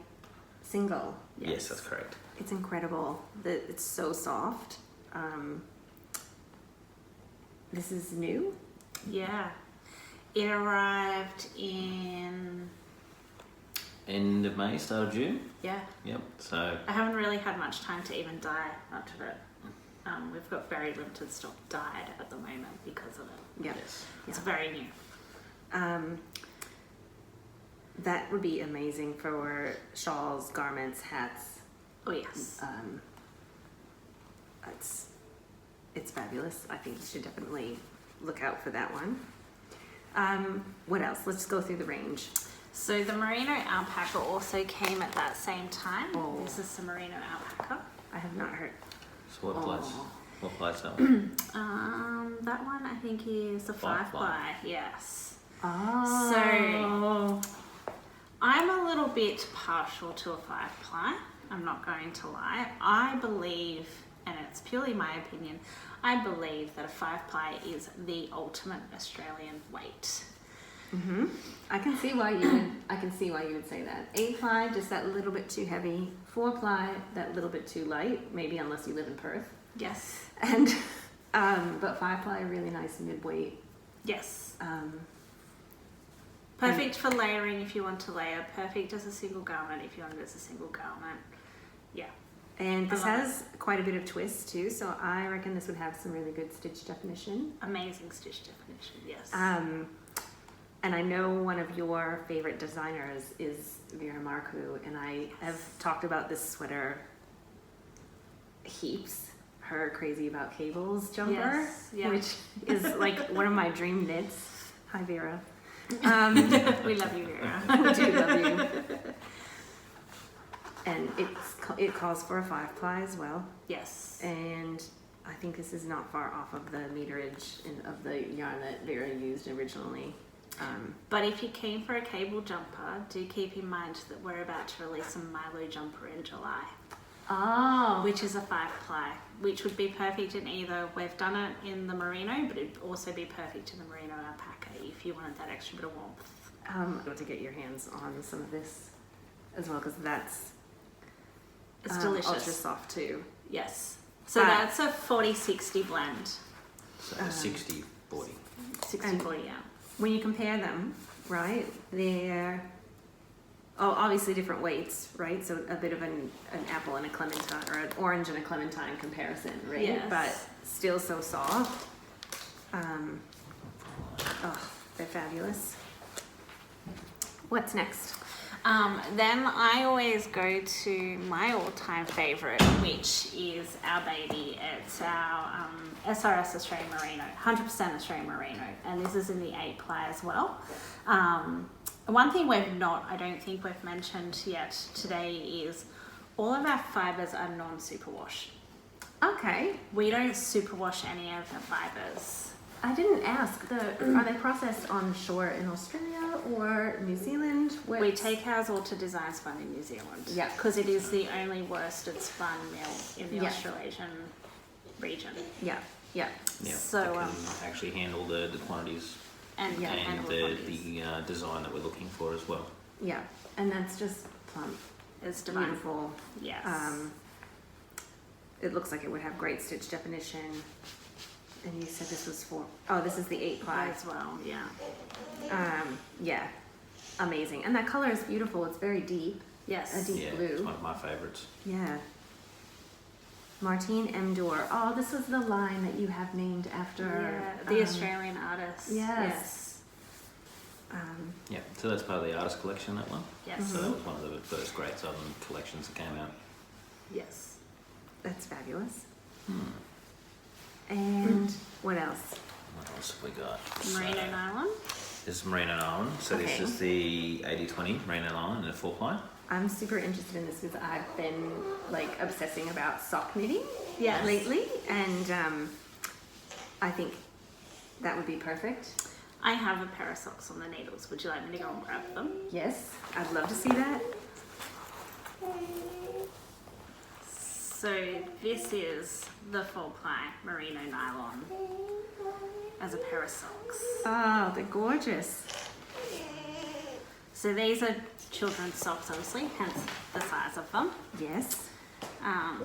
Speaker 1: single.
Speaker 3: Yes, that's correct.
Speaker 1: It's incredible. It's so soft. This is new.
Speaker 2: Yeah. It arrived in,
Speaker 3: End of May, start of June.
Speaker 2: yeah.
Speaker 3: Yep. So
Speaker 2: I haven't really had much time to even dye much of it. We've got very limited stock dyed at the moment because of it.
Speaker 1: Yeah.
Speaker 3: yes.
Speaker 2: It's very new.
Speaker 1: That would be amazing for shawls, garments, hats.
Speaker 2: Oh yes.
Speaker 1: It's fabulous. I think you should definitely look out for that one. What else? Let's go through the range.
Speaker 2: So the Marino alpaca also came at that same time.
Speaker 1: Oh.
Speaker 2: This is the Marino alpaca.
Speaker 1: I have not heard.
Speaker 3: So what place?
Speaker 1: Oh.
Speaker 3: What place that one?
Speaker 2: That one I think is a 5-ply.
Speaker 3: 5-ply.
Speaker 2: Yes.
Speaker 1: Oh.
Speaker 2: I'm a little bit partial to a 5-ply. I'm not going to lie. I believe, and it's purely my opinion, I believe that a 5-ply is the ultimate Australian weight.
Speaker 1: I can see why you would say that. 8-ply, just that little bit too heavy. 4-ply, that little bit too light. Maybe unless you live in Perth.
Speaker 2: Yes.
Speaker 1: And but 5-ply, really nice mid-weight.
Speaker 2: Yes. Perfect for layering if you want to layer. Perfect as a single garment if you want it as a single garment. Yeah.
Speaker 1: And this
Speaker 2: I love
Speaker 1: has quite a bit of twist too, so I reckon this would have some really good stitch definition.
Speaker 2: Amazing stitch definition, yes.
Speaker 1: And I know one of your favorite designers is Vera Marcu, and I have talked about this sweater heaps. Her Crazy About Cables jumper,
Speaker 2: Yes, yeah.
Speaker 1: which is like one of my dream knits. Hi, Vera.
Speaker 2: We love you, Vera.
Speaker 1: We do love you. And it calls for a 5-ply as well.
Speaker 2: Yes.
Speaker 1: And I think this is not far off of the meterage of the yarn that Vera used originally.
Speaker 2: But if you're keen for a cable jumper, do keep in mind that we're about to release a Milo jumper in July,
Speaker 1: Oh,
Speaker 2: which is a 5-ply, which would be perfect in either, we've done it in the merino, but it'd also be perfect in the merino alpaca if you wanted that extra bit of warmth.
Speaker 1: got to get your hands on some of this as well, because that's
Speaker 2: It's delicious.
Speaker 1: ultra soft too.
Speaker 2: Yes. So
Speaker 1: But-
Speaker 2: that's a 40-60 blend.
Speaker 3: So 60, 40.
Speaker 2: 60-40, yeah.
Speaker 1: When you compare them, right, they're obviously different weights, right? So a bit of an apple and a clementine, or an orange and a clementine comparison, right?
Speaker 2: Yes.
Speaker 1: But still so soft. They're fabulous. What's next?
Speaker 2: Then I always go to my all-time favorite, which is our baby. It's our SRS Australian Marino, 100% Australian Merino, and this is in the 8-ply as well. One thing I don't think we've mentioned yet today is all of our fibres are non-superwash.
Speaker 1: Okay.
Speaker 2: We don't superwash any of the fibres.
Speaker 1: I didn't ask. Are they processed on shore in Australia or New Zealand?
Speaker 2: We take ours all to Design Spun in New Zealand.
Speaker 1: Yeah.
Speaker 2: Because it is the only worsted spun mill in the
Speaker 1: Yeah.
Speaker 2: Australasian region.
Speaker 1: Yeah.
Speaker 3: Yeah,
Speaker 2: So,
Speaker 3: they can actually handle the quantities
Speaker 2: And
Speaker 1: Yeah.
Speaker 3: and
Speaker 2: handle
Speaker 3: the
Speaker 2: quantities.
Speaker 3: design that we're looking for as well.
Speaker 1: Yeah. And that's just plump.
Speaker 2: It's divine.
Speaker 1: Beautiful.
Speaker 2: Yes.
Speaker 1: It looks like it would have great stitch definition. And you said this was this is the 8-ply.
Speaker 2: as well, yeah.
Speaker 1: Yeah, amazing. And that color is beautiful. It's very deep,
Speaker 2: Yes.
Speaker 1: a deep
Speaker 3: Yeah,
Speaker 1: blue.
Speaker 3: it's one of my favourites.
Speaker 1: Yeah. Martine M. Dor. Oh, this was the line that you have named after.
Speaker 2: Yeah, the Australian artist.
Speaker 1: yes.
Speaker 3: Yeah, so that's part of the artist collection, that one.
Speaker 2: Yes.
Speaker 3: So that was one of the first great Southern collections that came out.
Speaker 2: Yes.
Speaker 1: That's fabulous.
Speaker 3: Hmm.
Speaker 1: And what else?
Speaker 3: What else have we got?
Speaker 2: Merino nylon.
Speaker 3: This is Marino Out. So
Speaker 1: Okay.
Speaker 3: this is the 80-20 Marino Out in a 4-ply.
Speaker 1: I'm super interested in this because I've been like obsessing about sock knitting
Speaker 2: Yes.
Speaker 1: lately, and I think that would be perfect.
Speaker 2: I have a pair of socks on the needles. Would you like me to go and grab them?
Speaker 1: Yes, I'd love to see that.
Speaker 2: So this is the 4-ply merino nylon as a pair of socks.
Speaker 1: Oh, they're gorgeous.
Speaker 2: So these are children's socks, obviously, hence the size of them.
Speaker 1: Yes.
Speaker 2: And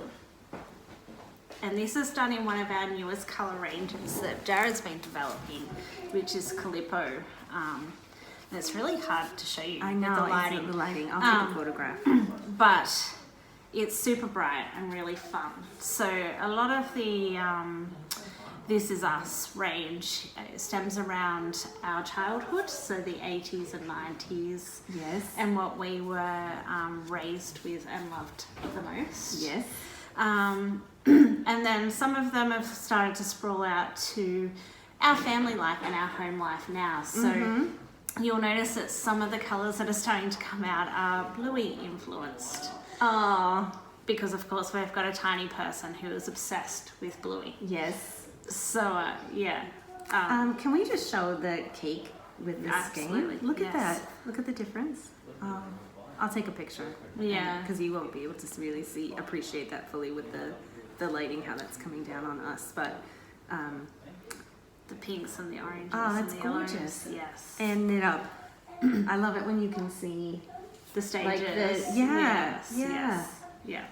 Speaker 2: this is done in one of our newest colour ranges that Jarrad's been developing, which is Calippo. And it's really hard to show you
Speaker 1: I know,
Speaker 2: with the
Speaker 1: it's
Speaker 2: lighting.
Speaker 1: the lighting. I'll take a photograph.
Speaker 2: But it's super bright and really fun. So a lot of the This Is Us range stems around our childhood, so the 80s and 90s,
Speaker 1: Yes.
Speaker 2: and what we were raised with and loved the most.
Speaker 1: Yes.
Speaker 2: And then some of them have started to sprawl out to our family life and our home life now. So you'll notice that some of the colours that are starting to come out are bluey influenced.
Speaker 1: Oh,
Speaker 2: Because of course we've got a tiny person who is obsessed with bluey.
Speaker 1: yes.
Speaker 2: So yeah.
Speaker 1: Can we just show the cake with the skein?
Speaker 2: Absolutely,
Speaker 1: Look at
Speaker 2: yes.
Speaker 1: that. Look at the difference. I'll take a picture.
Speaker 2: Yeah.
Speaker 1: Because you won't be able to really appreciate that fully with the lighting, how that's coming down on us. But
Speaker 2: The pinks and the oranges
Speaker 1: Oh,
Speaker 2: and
Speaker 1: that's
Speaker 2: the yellows.
Speaker 1: gorgeous.
Speaker 2: Yes.
Speaker 1: and knit up. I love it when you can see.
Speaker 2: The stages.
Speaker 1: Like
Speaker 2: yes.
Speaker 1: yeah.
Speaker 2: Yes. Yeah.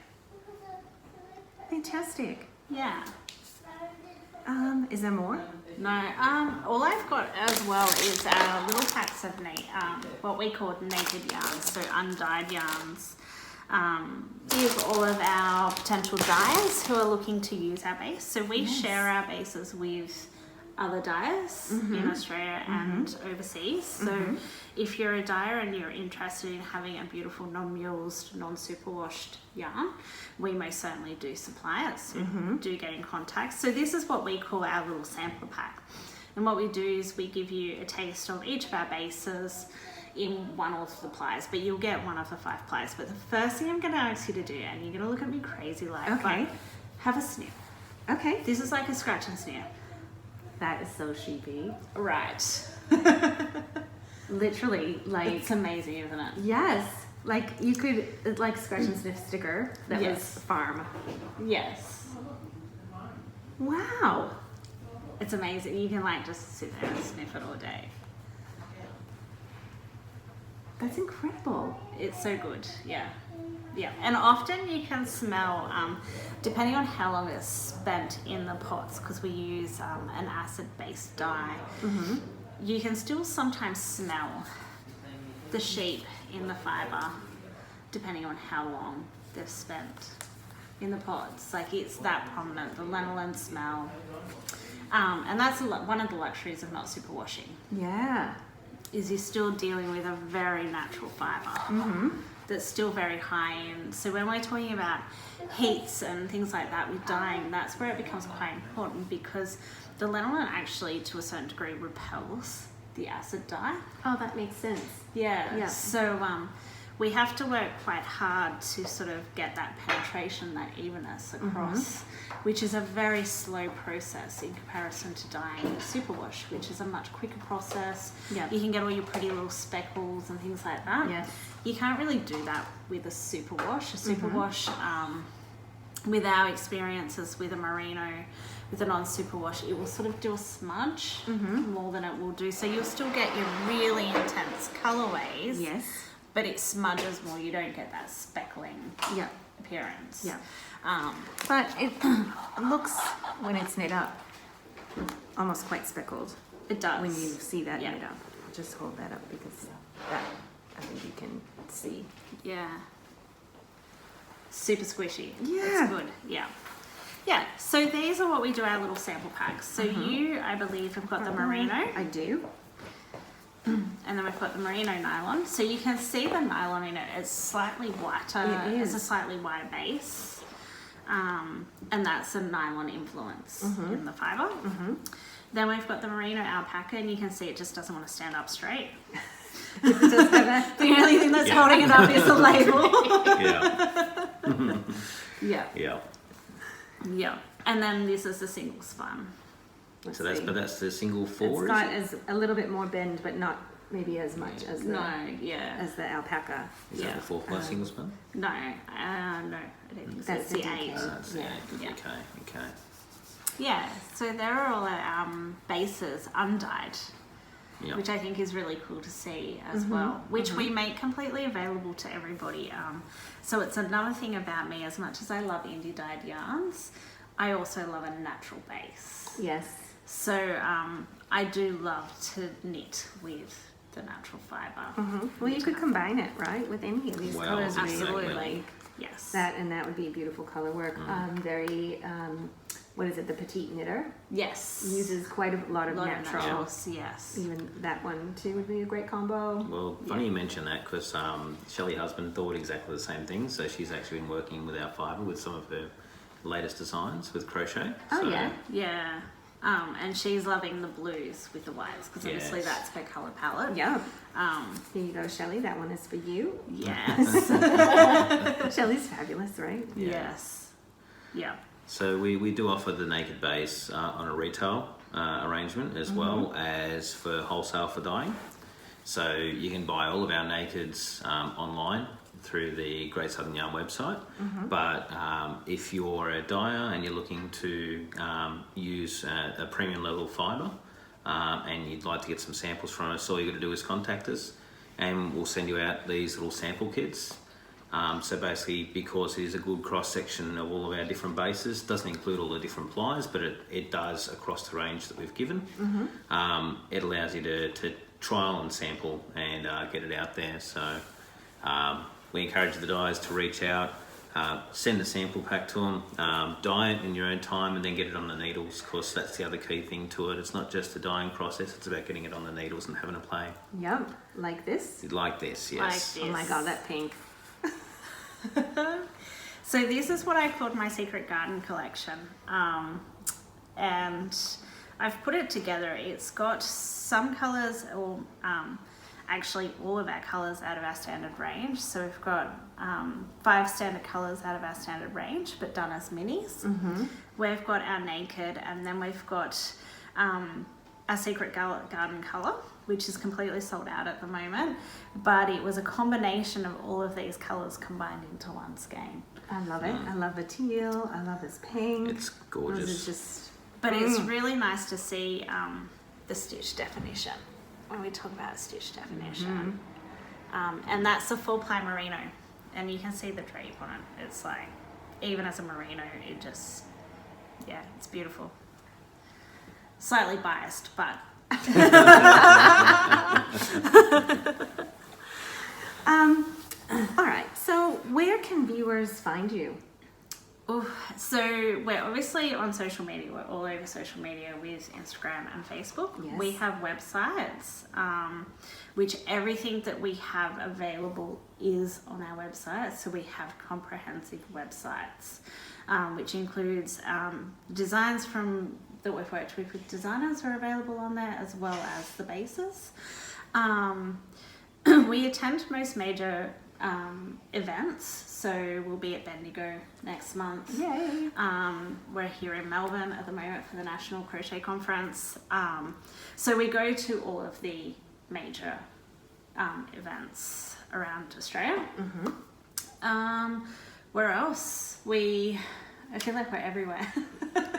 Speaker 1: Fantastic.
Speaker 2: Yeah.
Speaker 1: Is there more?
Speaker 2: No, all I've got as well is our little packs of what we call naked yarns, so undyed yarns. Here's all of our potential dyers who are looking to use our base. So we share our bases with other dyers in Australia and overseas. So if you're a dyer and you're interested in having a beautiful non-mulesed, non-superwashed yarn, we most certainly do supply it. So do get in contact. So this is what we call our little sampler pack. And what we do is we give you a taste of each of our bases in one of the plies, but you'll get one of the 5 plies. But the first thing I'm going to ask you to do, and you're going to look at me crazy like,
Speaker 1: Okay.
Speaker 2: but have a sniff.
Speaker 1: Okay.
Speaker 2: This is like a scratch and sniff.
Speaker 1: That is so sheepy.
Speaker 2: Right.
Speaker 1: Literally, like,
Speaker 2: It's amazing, isn't it?
Speaker 1: yes. Like, you could, like, scratch and sniff sticker that was
Speaker 2: Yes.
Speaker 1: farm.
Speaker 2: Yes.
Speaker 1: Wow.
Speaker 2: It's amazing. You can like just sit there and sniff it all day.
Speaker 1: That's incredible.
Speaker 2: It's so good. Yeah. Yeah. And often you can smell, depending on how long it's spent in the pots, because we use an acid-based dye, you can still sometimes smell the sheep in the fibre, depending on how long they've spent in the pots. Like it's that prominent, the lanolin smell. And that's one of the luxuries of not superwashing,
Speaker 1: Yeah.
Speaker 2: is you're still dealing with a very natural fibre that's still very high in. So when we're talking about heats and things like that with dyeing, that's where it becomes quite important, because the lanolin actually to a certain degree repels the acid dye.
Speaker 1: Oh, that makes sense.
Speaker 2: Yeah. So we have to work quite hard to sort of get that penetration, that evenness across, which is a very slow process in comparison to dyeing a superwash, which is a much quicker process.
Speaker 1: Yeah.
Speaker 2: You can get all your pretty little speckles and things like that.
Speaker 1: Yes.
Speaker 2: You can't really do that with a superwash. A superwash, with our experiences with a merino, with a non-superwash, it will sort of do a smudge more than it will do. So you'll still get your really intense colorways.
Speaker 1: Yes.
Speaker 2: But it smudges more. You don't get that speckling
Speaker 1: Yeah.
Speaker 2: appearance.
Speaker 1: Yeah. But it looks, when it's knit up, almost quite speckled.
Speaker 2: It does.
Speaker 1: When you see that
Speaker 2: Yeah.
Speaker 1: knit up. Just hold that up because that, I think you can see.
Speaker 2: Yeah. Super squishy.
Speaker 1: Yeah.
Speaker 2: It's good. Yeah. Yeah. So these are what we do our little sample packs. So you, I believe, have got the merino.
Speaker 1: I do.
Speaker 2: And then we've got the merino nylon. So you can see the nylon in it. It's slightly whiter.
Speaker 1: It is.
Speaker 2: It's a slightly whiter base. And that's a nylon influence in the fibre. Then we've got the merino alpaca, and you can see it just doesn't want to stand up straight. The only thing that's holding it up is the label.
Speaker 3: Yeah.
Speaker 1: Yeah.
Speaker 2: Yeah. And then this is the single spun.
Speaker 1: Let's
Speaker 3: So that's
Speaker 1: see.
Speaker 3: but that's the single four.
Speaker 1: It's got as a little bit more bend, but not maybe as much as the
Speaker 2: No, yeah.
Speaker 1: as the alpaca.
Speaker 3: Is that the 4-ply single spun?
Speaker 2: No, no, I don't think so.
Speaker 1: That's
Speaker 2: It's the
Speaker 1: the
Speaker 2: 8.
Speaker 1: DK.
Speaker 3: That's
Speaker 1: Yeah.
Speaker 3: yeah.
Speaker 2: Yeah.
Speaker 3: Okay.
Speaker 2: Yeah, so there are all our bases undyed,
Speaker 3: Yeah.
Speaker 2: which I think is really cool to see as well, which we make completely available to everybody. So it's another thing about me, as much as I love indie dyed yarns, I also love a natural base.
Speaker 1: Yes.
Speaker 2: So I do love to knit with the natural fibre.
Speaker 1: Well, you could combine it, right, with any of these
Speaker 3: Well,
Speaker 1: colors. where you
Speaker 2: absolutely.
Speaker 1: Like
Speaker 2: Yes.
Speaker 1: that, and that would be beautiful color work. Very, what is it? The Petite knitter
Speaker 2: Yes.
Speaker 1: uses quite a lot of natural.
Speaker 2: naturals, yes.
Speaker 1: Even that one too would be a great combo.
Speaker 3: Well, funny you mention that because Shelley husband thought exactly the same thing. So she's actually been working with our fibre with some of her latest designs with crochet.
Speaker 1: Oh,
Speaker 3: so,
Speaker 1: yeah.
Speaker 2: Yeah. And she's loving the blues with the whites, because obviously
Speaker 3: Yes.
Speaker 2: that's her colour palette.
Speaker 1: Yeah. Here you go, Shelley. That one is for you.
Speaker 2: Yes.
Speaker 1: Shelley's fabulous, right?
Speaker 2: Yes. Yeah.
Speaker 3: So we do offer the naked base on a retail arrangement as well as for wholesale for dyeing. So you can buy all of our nakeds online through the Great Southern Yarn website. But if you're a dyer and you're looking to use a premium level fibre and you'd like to get some samples from us, all you got to do is contact us and we'll send you out these little sample kits. So basically, because it is a good cross section of all of our different bases, doesn't include all the different plies, but it does across the range that we've given. It allows you to trial and sample and get it out there. So we encourage the dyers to reach out, send a sample pack to them, dye it in your own time, and then get it on the needles. Of course, that's the other key thing to it. It's not just the dyeing process; it's about getting it on the needles and having a play.
Speaker 4: Yep, like this.
Speaker 3: Like this, yes.
Speaker 2: Like this.
Speaker 4: Oh my god, that pink.
Speaker 2: So this is what I called my secret garden collection, and I've put it together. It's got some colours, or actually all of our colours out of our standard range. So we've got 5 standard colours out of our standard range, but done as minis. We've got our naked, and then we've got our secret garden colour, which is completely sold out at the moment. But it was a combination of all of these colours combined into one skein.
Speaker 4: I love it. I love the teal. I love this pink.
Speaker 3: It's gorgeous.
Speaker 4: This is just...
Speaker 2: But it's really nice to see the stitch definition when we talk about stitch definition. And that's a full ply merino, and you can see the drape on it. It's like, even as a merino, it just, yeah, it's beautiful. Slightly biased, but
Speaker 4: all right, so where can viewers find you?
Speaker 2: so we're obviously on social media. We're all over social media with Instagram and Facebook.
Speaker 4: Yes.
Speaker 2: We have websites, which everything that we have available is on our website. So we have comprehensive websites, which includes designs that we've worked with designers are available on there, as well as the bases. We attend most major events, so we'll be at Bendigo next month.
Speaker 4: Yay!
Speaker 2: We're here in Melbourne at the moment for the National Crochet Conference. So we go to all of the major events around Australia. Where else? I feel like we're everywhere.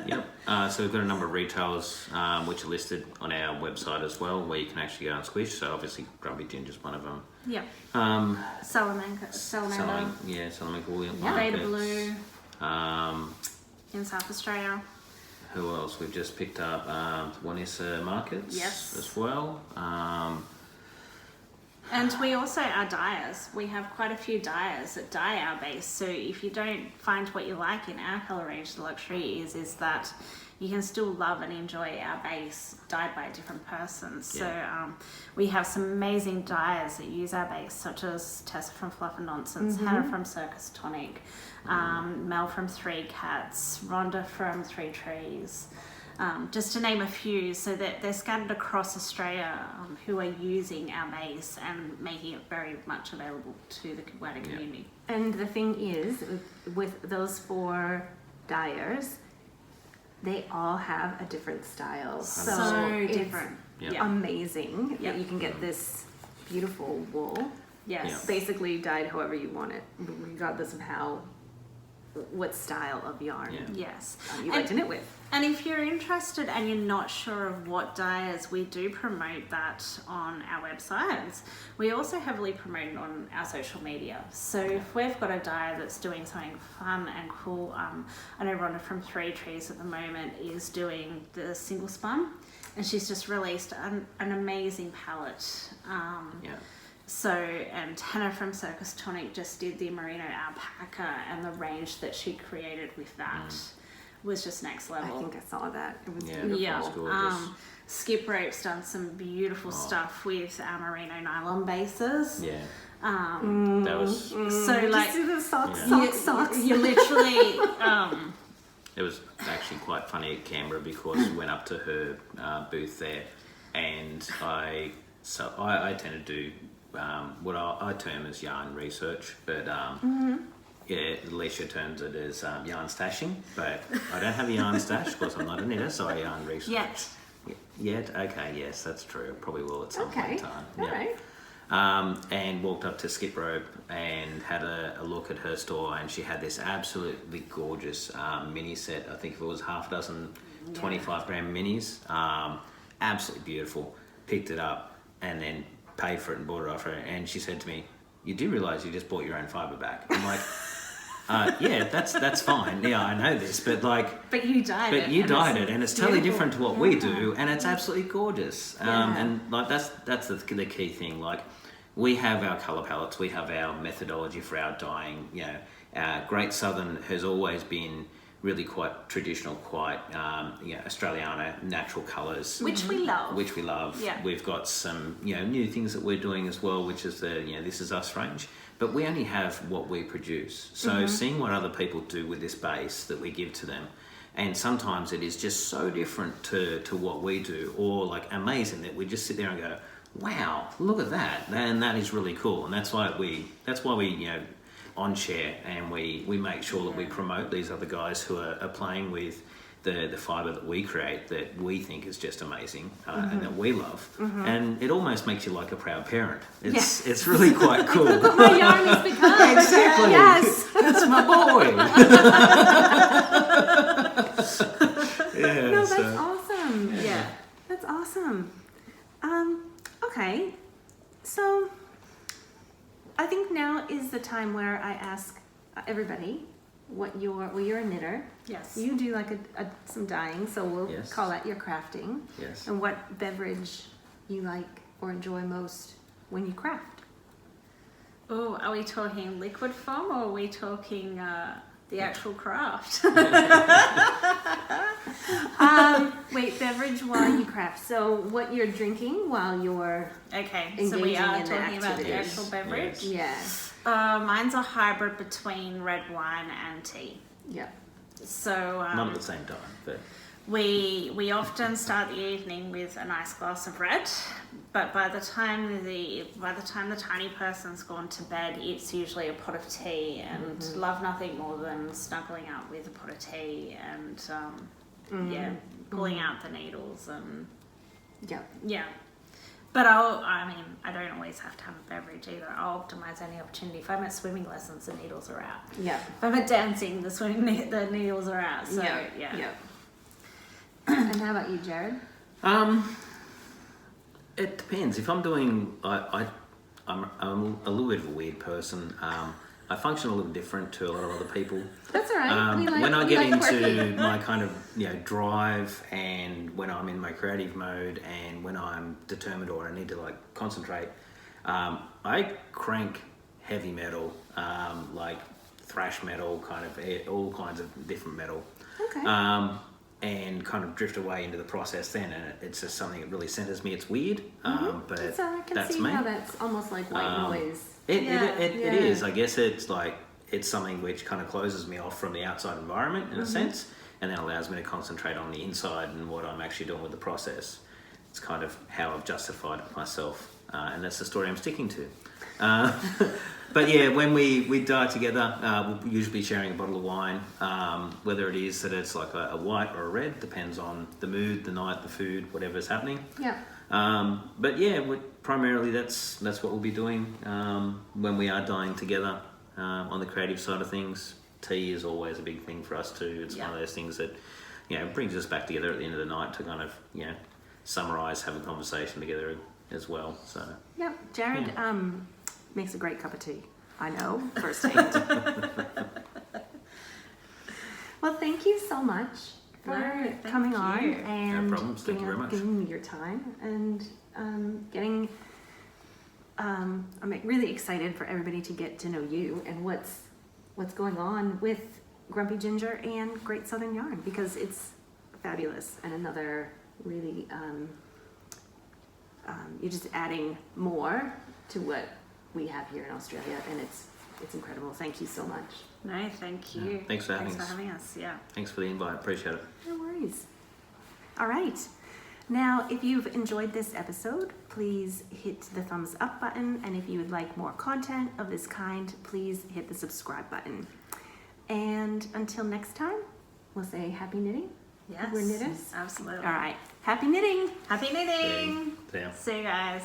Speaker 3: Yep. So we've got a number of retailers which are listed on our website as well, where you can actually go and squish. So obviously Grumpy Ginger's one of them.
Speaker 2: Yep. Salamander.
Speaker 3: Salamander Woolly
Speaker 2: Beta Blue
Speaker 3: Market.
Speaker 2: in South Australia.
Speaker 3: Who else? We've just picked up Wanissa Markets
Speaker 2: Yes.
Speaker 3: as well.
Speaker 2: And we also are dyers. We have quite a few dyers that dye our base. So if you don't find what you like in our colour range, the luxury is that you can still love and enjoy our base dyed by a different person. So we have some amazing dyers that use our base, such as Tessa from Fluff and Nonsense, Hannah from Circus Tonic, Mel from Three Cats, Rhonda from Three Trees. Just to name a few, so that they're scattered across Australia who are using our base and making it very much available to the wider community.
Speaker 4: And the thing is, with those 4 dyers, they all have a different style.
Speaker 2: So
Speaker 4: it's
Speaker 2: different.
Speaker 4: amazing that you can get this beautiful wool.
Speaker 2: Yes.
Speaker 4: Basically dyed however you want it, regardless of what style of yarn
Speaker 2: Yes.
Speaker 4: you like to knit with.
Speaker 2: And if you're interested and you're not sure of what dyers, we do promote that on our websites. We also heavily promote it on our social media. So if we've got a dyer that's doing something fun and cool, I know Rhonda from Three Trees at the moment is doing the single spun, and she's just released an amazing palette. So, and Hannah from Circus Tonic just did the Marino Alpaca, and the range that she created with that was just next level.
Speaker 4: I think I saw that. It was
Speaker 3: Yeah.
Speaker 4: beautiful.
Speaker 2: Yeah.
Speaker 3: It's gorgeous.
Speaker 2: Skip Rope's done some beautiful stuff with our merino nylon bases.
Speaker 3: Yeah.
Speaker 2: That
Speaker 3: was.
Speaker 2: So like,
Speaker 4: Just do the socks.
Speaker 2: you literally.
Speaker 3: It was actually quite funny at Canberra because we went up to her booth there, and I tend to do what I term as yarn research, but Aleashia terms it as yarn stashing. But I don't have a yarn stash because I'm not a knitter, so I yarn research. Yet? Okay, yes, that's true. Probably will at some point in time.
Speaker 4: All right.
Speaker 3: And walked up to Skip Rope and had a look at her store, and she had this absolutely gorgeous mini set. I think it was half a dozen 25 gram minis. Absolutely beautiful. Picked it up and then paid for it and bought it off her. And she said to me, "You do realise you just bought your own fibre back?" I'm like, yeah, that's fine. Yeah, I know this, but
Speaker 2: But you dyed it.
Speaker 3: and it's totally different to what we do, and it's absolutely gorgeous. And like that's the key thing. Like, we have our colour palettes, we have our methodology for our dyeing. You know, Great Southern has always been really quite traditional, quite Australiana, natural colours,
Speaker 2: Which we love.
Speaker 3: Which we love.
Speaker 2: Yeah.
Speaker 3: We've got some new things that we're doing as well, which is the This Is Us range. But we only have what we produce. So seeing what other people do with this base that we give to them, and sometimes it is just so different to what we do, or like amazing that we just sit there and go, wow, look at that, and that is really cool. And that's why we on share, and we make sure that we promote these other guys who are playing with the fibre that we create, that we think is just amazing, and that we love. And it almost makes you like a proud parent. It's really quite cool.
Speaker 2: Look what my yarn has become.
Speaker 3: Exactly.
Speaker 2: Yes.
Speaker 3: That's my boy. Yeah,
Speaker 4: No, that's awesome.
Speaker 2: Yeah.
Speaker 4: That's awesome. Okay, so I think now is the time where I ask everybody what you're a knitter.
Speaker 2: Yes.
Speaker 4: You do like some dyeing, so we'll
Speaker 3: Yes.
Speaker 4: call that your crafting.
Speaker 3: Yes.
Speaker 4: And what beverage you like or enjoy most when you craft?
Speaker 2: Oh, are we talking liquid form, or are we talking the actual craft?
Speaker 4: Wait, beverage while you craft. So what you're drinking while you're
Speaker 2: Okay, so we
Speaker 4: engaging
Speaker 2: are
Speaker 4: in the
Speaker 2: talking about the
Speaker 4: activities.
Speaker 2: actual beverage.
Speaker 3: Yes.
Speaker 2: Mine's a hybrid between red wine and tea.
Speaker 4: yeah.
Speaker 2: So
Speaker 3: Not at the same time, but
Speaker 2: we often start the evening with a nice glass of red, but by the time the tiny person's gone to bed, it's usually a pot of tea, and love nothing more than snuggling up with a pot of tea and pulling out the needles and
Speaker 4: Yeah.
Speaker 2: But I don't always have to have a beverage either. I'll optimize any opportunity. If I'm at swimming lessons, the needles are out.
Speaker 4: Yeah.
Speaker 2: If I'm at dancing, the needles are out. So yeah.
Speaker 4: And how about you, Jarrad?
Speaker 3: it depends. If I'm doing, I'm a little bit of a weird person. I function a little different to a lot of other people.
Speaker 4: That's all right.
Speaker 3: When I get into my kind of drive, and when I'm in my creative mode, and when I'm determined or I need to like concentrate, I crank heavy metal, like thrash metal, kind of all kinds of different metal.
Speaker 4: Okay.
Speaker 3: And kind of drift away into the process then, and it's just something that really centers me. It's weird, but
Speaker 4: So I can
Speaker 3: that's
Speaker 4: see
Speaker 3: me.
Speaker 4: how that's almost like white noise.
Speaker 3: It
Speaker 4: Yeah.
Speaker 3: is. I guess it's like it's something which kind of closes me off from the outside environment in a sense, and then allows me to concentrate on the inside and what I'm actually doing with the process. It's kind of how I've justified it myself, and that's the story I'm sticking to. But yeah, when we dye together, we'll usually be sharing a bottle of wine, whether it is that it's like a white or a red, depends on the mood, the night, the food, whatever's happening.
Speaker 4: Yeah.
Speaker 3: But yeah, primarily that's what we'll be doing when we are dyeing together. On the creative side of things, tea is always a big thing for us too. It's one of those things that brings us back together at the end of the night to kind of summarize, have a conversation together as well. So
Speaker 4: Yeah. Jarrad makes a great cup of tea. I know firsthand. Well, thank you so much for
Speaker 2: thank
Speaker 4: coming on
Speaker 2: you.
Speaker 4: and
Speaker 3: No problems. Thank you very much.
Speaker 4: giving me your time and getting. I'm really excited for everybody to get to know you and what's going on with Grumpy Ginger and Great Southern Yarn, because it's fabulous and another really you're just adding more to what we have here in Australia, and it's incredible. Thank you so much.
Speaker 2: No, thank you.
Speaker 3: Thanks for having
Speaker 2: us. Yeah.
Speaker 3: thanks for the invite. Appreciate it.
Speaker 4: No worries. All right. Now, if you've enjoyed this episode, please hit the thumbs up button. And if you would like more content of this kind, please hit the subscribe button. And until next time, we'll say happy knitting.
Speaker 2: Yes.
Speaker 4: We're knitters.
Speaker 2: Absolutely.
Speaker 4: All right. Happy knitting.
Speaker 2: Happy knitting.
Speaker 3: See ya.
Speaker 2: See you guys.